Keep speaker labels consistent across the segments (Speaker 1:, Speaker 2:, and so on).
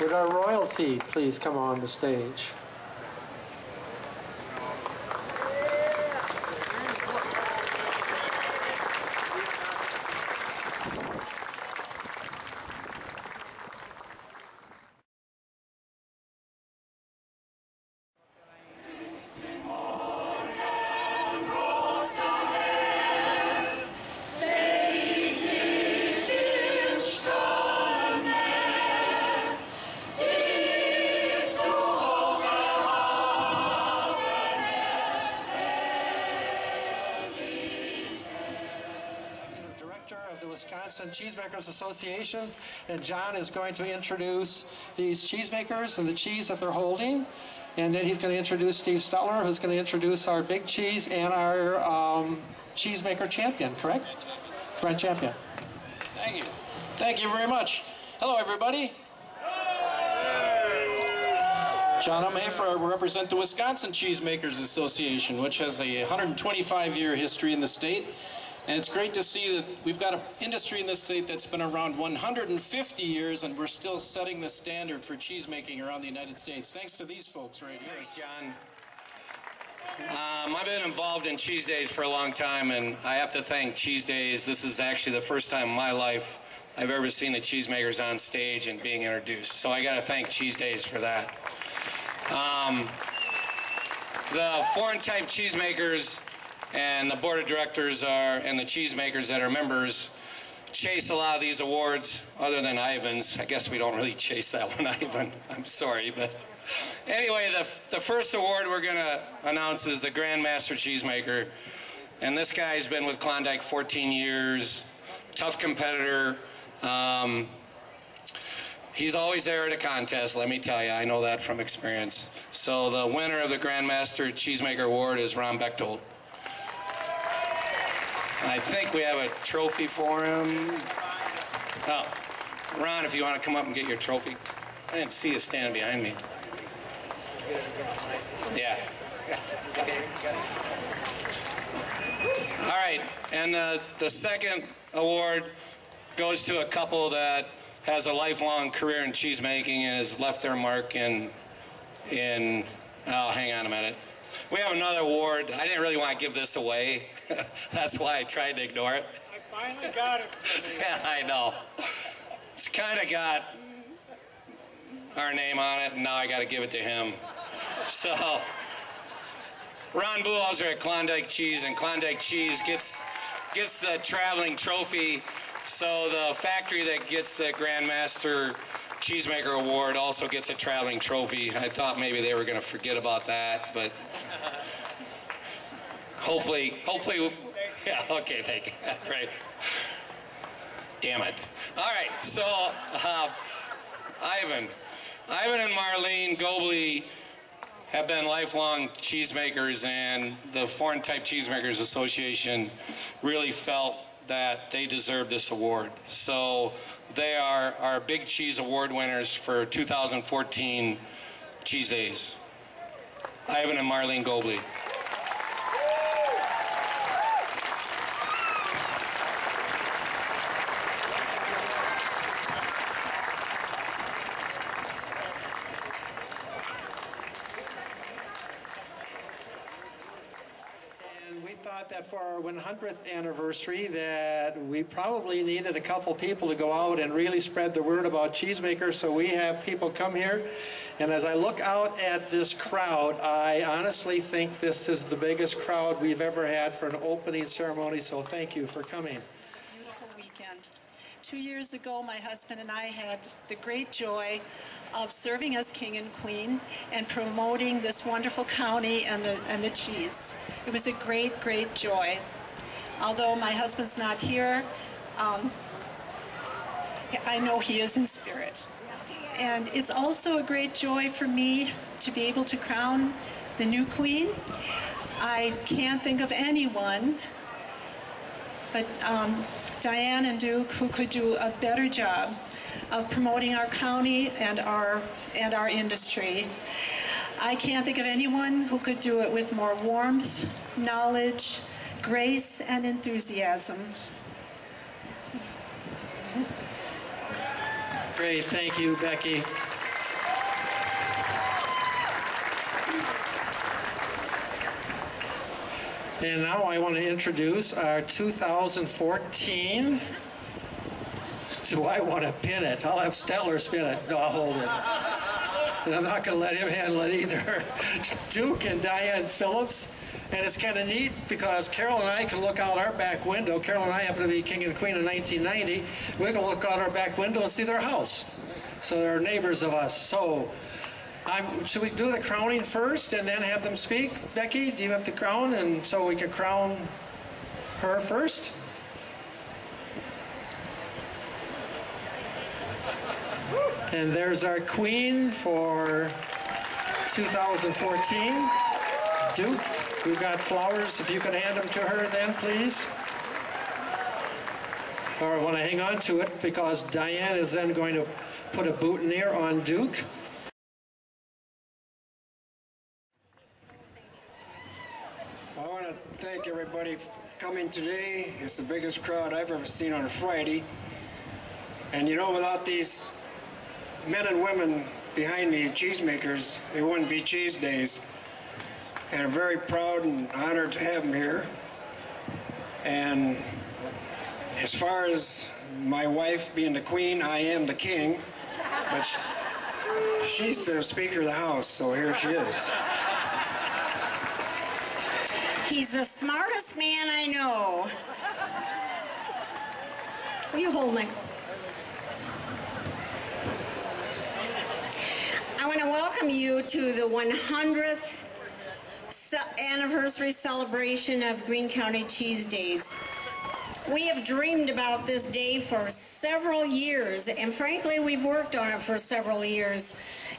Speaker 1: Would our royalty please come on the stage? Cheesemakers Association, and John is going to introduce these cheesemakers and the cheese that they're holding, and then he's going to introduce Steve Stelner, who's going to introduce our big cheese and our cheesemaker champion, correct? Grand champion.
Speaker 2: Thank you. Thank you very much. Hello, everybody. John Umhafer, I represent the Wisconsin Cheesemakers Association, which has a 125-year history in the state. And it's great to see that we've got an industry in this state that's been around 150 years, and we're still setting the standard for cheesemaking around the United States. Thanks to these folks right here.
Speaker 3: Thanks, John. I've been involved in Cheese Days for a long time, and I have to thank Cheese Days. This is actually the first time in my life I've ever seen the cheesemakers on stage and being introduced. So I got to thank Cheese Days for that. The foreign-type cheesemakers and the board of directors and the cheesemakers that are members chase a lot of these awards, other than Ivan's. I guess we don't really chase that one, Ivan. I'm sorry, but anyway, the first award we're going to announce is the Grandmaster Cheesemaker, and this guy's been with Klondike 14 years, tough competitor. He's always there at a contest, let me tell you. I know that from experience. So the winner of the Grandmaster Cheesemaker Award is Ron Bechtold. I think we have a trophy for him. Oh, Ron, if you want to come up and get your trophy. I didn't see you standing behind me. Yeah. All right, and the second award goes to a couple that has a lifelong career in cheesemaking and has left their mark in oh, hang on a minute. we have another award. I didn't really want to give this away. That's why I tried to ignore it.
Speaker 4: I finally got it from you.
Speaker 3: Yeah, I know. It's kind of got our name on it, and now I got to give it to him. So, Ron Buhlhauser at Klondike Cheese, and Klondike Cheese gets the traveling trophy. So the factory that gets the Grandmaster Cheesemaker Award also gets a traveling trophy. I thought maybe they were going to forget about that, but hopefully, yeah, okay, thank you. Right. Damn it. All right, so Ivan and Marlene Gobley have been lifelong cheesemakers, and the Foreign Type Cheesemakers Association really felt that they deserve this award. So they are our Big Cheese Award winners for 2014 Cheese Days. Ivan and Marlene Gobley.
Speaker 1: That for our 100th anniversary that we probably needed a couple people to go out and really spread the word about cheesemakers, so we have people come here. And as I look out at this crowd, I honestly think this is the biggest crowd we've ever had for an opening ceremony, so thank you for coming.
Speaker 5: Beautiful weekend. 2 years ago, my husband and I had the great joy of serving as king and queen and promoting this wonderful county and the cheese. It was a great, great joy. Although my husband's not here, I know he is in spirit. And it's also a great joy for me to be able to crown the new queen. I can't think of anyone but Diane and Duke who could do a better job of promoting our county and our industry. I can't think of anyone who could do it with more warmth, knowledge, grace, and enthusiasm.
Speaker 1: Great, thank you, Becky. And now I want to introduce our 2014. Do I want to pin it? I'll have Stetler spin it. No, I'll hold it. And I'm not going to let him handle it either. Duke and Diane Phillips. And it's kind of neat because Carol and I can look out our back window. Carol and I happen to be king and queen in 1990. We can look out our back window and see their house. So they're neighbors of us. So should we do the crowning first and then have them speak? Becky, do you have the crown? And so we can crown her first? And there's our queen for 2014. Duke, we've got flowers. If you could hand them to her then, please. Or I want to hang on to it because Diane is then going to put a boutonniere on Duke.
Speaker 6: I want to thank everybody for coming today. It's the biggest crowd I've ever seen on a Friday. And you know, without these men and women behind me, cheesemakers, it wouldn't be Cheese Days. And I'm very proud and honored to have them here. And as far as my wife being the queen, I am the king. But she's the Speaker of the House, so here she is.
Speaker 7: He's the smartest man I know. Will you hold my... I want to welcome you to the 100th anniversary celebration of Greene County Cheese Days. We have dreamed about this day for several years, and frankly, we've worked on it for several years.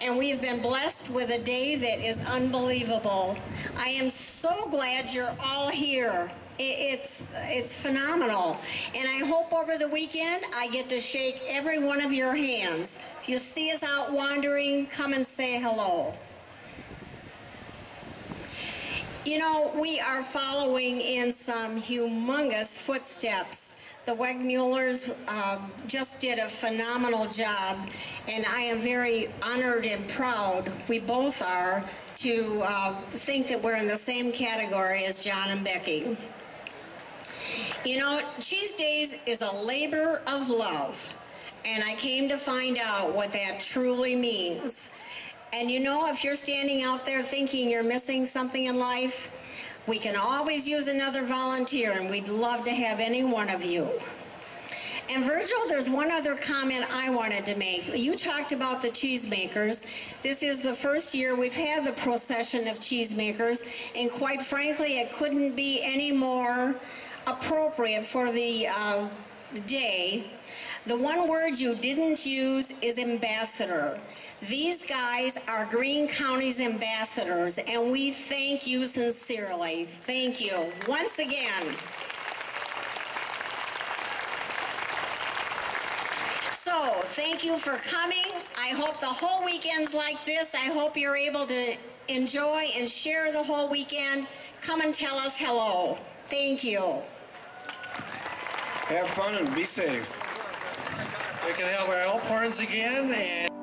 Speaker 7: And we've been blessed with a day that is unbelievable. I am so glad you're all here. It's phenomenal. And I hope over the weekend I get to shake every one of your hands. If you see us out wandering, come and say hello. You know, we are following in some humongous footsteps. The Wegmullers just did a phenomenal job, and I am very honored and proud, we both are, to think that we're in the same category as John and Becky. You know, Cheese Days is a labor of love, and I came to find out what that truly means. And you know, if you're standing out there thinking you're missing something in life, we can always use another volunteer, and we'd love to have any one of you. And Virgil, there's one other comment I wanted to make. You talked about the cheesemakers. This is the first year we've had the procession of cheesemakers, and quite frankly, it couldn't be any more appropriate for the day. The one word you didn't use is ambassador. These guys are Greene County's ambassadors, and we thank you sincerely. Thank you once again. So, thank you for coming. I hope the whole weekend's like this. I hope you're able to enjoy and share the whole weekend. Come and tell us hello. Thank you.
Speaker 6: Have fun and be safe.
Speaker 1: We can have our elk horns again, and